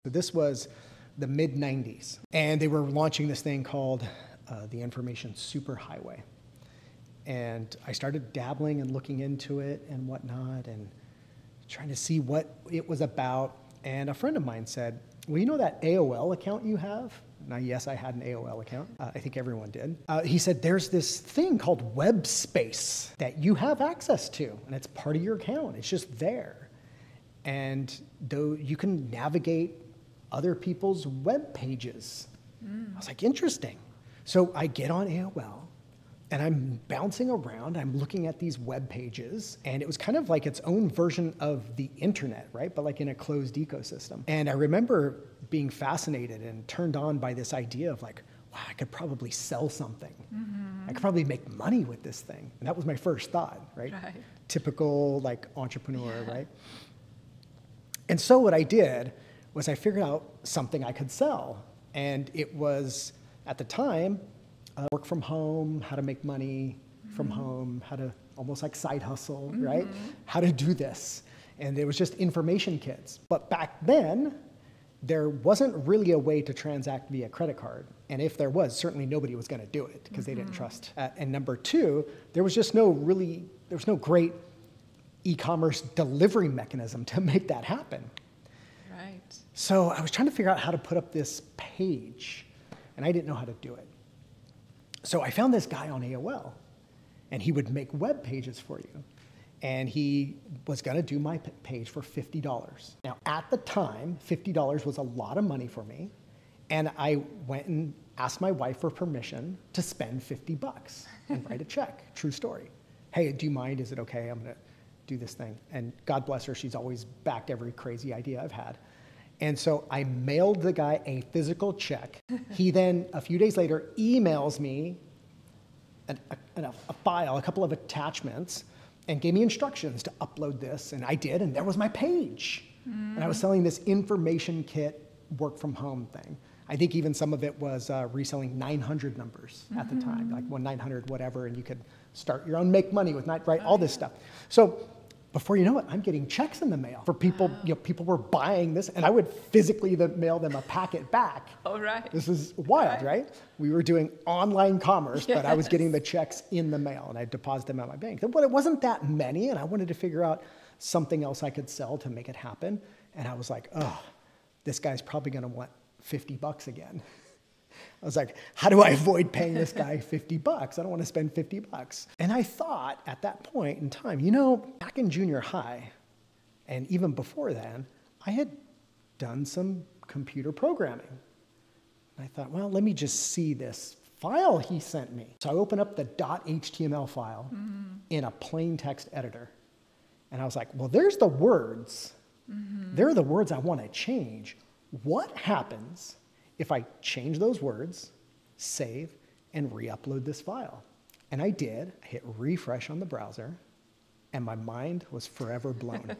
So this was the mid-90s, and they were launching this thing called the information superhighway. And I started dabbling and looking into it and whatnot and trying to see what it was about. And a friend of mine said, well, you know that AOL account you have? Now, yes, I had an AOL account. I think everyone did. He said, there's this thing called Web Space that you have access to, and it's part of your account. It's just there. And though you can navigate other people's web pages. I was like, interesting. So I get on AOL, and I'm bouncing around. I'm looking at these web pages, and it was kind of like its own version of the internet, right? But like in a closed ecosystem. And I remember being fascinated and turned on by this idea of like, wow, I could probably sell something. I could probably make money with this thing. And that was my first thought, right? Typical like entrepreneur, right? And so what I did was I figured out something I could sell. And it was, at the time, work from home, how to make money from home, how to almost like side hustle, right? How to do this. And it was just information kits. But back then, there wasn't really a way to transact via credit card. And if there was, certainly nobody was going to do it because they didn't trust. And number two, there was just no great e-commerce delivery mechanism to make that happen. Right. So I was trying to figure out how to put up this page, and I didn't know how to do it. So I found this guy on AOL, and he would make web pages for you. And he was going to do my page for $50. Now, at the time, $50 was a lot of money for me, and I went and asked my wife for permission to spend $50 and write a check. True story. Hey, do you mind? Is it okay? I'm going to do this thing. And God bless her, she's always backed every crazy idea I've had. And so I mailed the guy a physical check. He then, a few days later, emails me a file, a couple of attachments, and gave me instructions to upload this. And I did, and there was my page. And I was selling this information kit work from home thing. I think even some of it was reselling 900 numbers at the time, like 1-900 whatever, and you could start your own make money with, right, all this stuff. So before you know it, I'm getting checks in the mail for people. You know, people were buying this, and I would physically mail them a packet back. Oh, right. This is wild, right? We were doing online commerce, but I was getting the checks in the mail, and I deposited them at my bank. But it wasn't that many, and I wanted to figure out something else I could sell to make it happen. And I was like, oh, this guy's probably going to want $50 again. I was like, how do I avoid paying this guy $50? I don't want to spend $50. And I thought at that point in time, you know, back in junior high, and even before then, I had done some computer programming. And I thought, well, let me just see this file he sent me. So I opened up the .html file in a plain text editor. And I was like, well, there's the words. They're the words I want to change. What happens if I change those words, save, and re-upload this file? And I did. I hit refresh on the browser, and my mind was forever blown.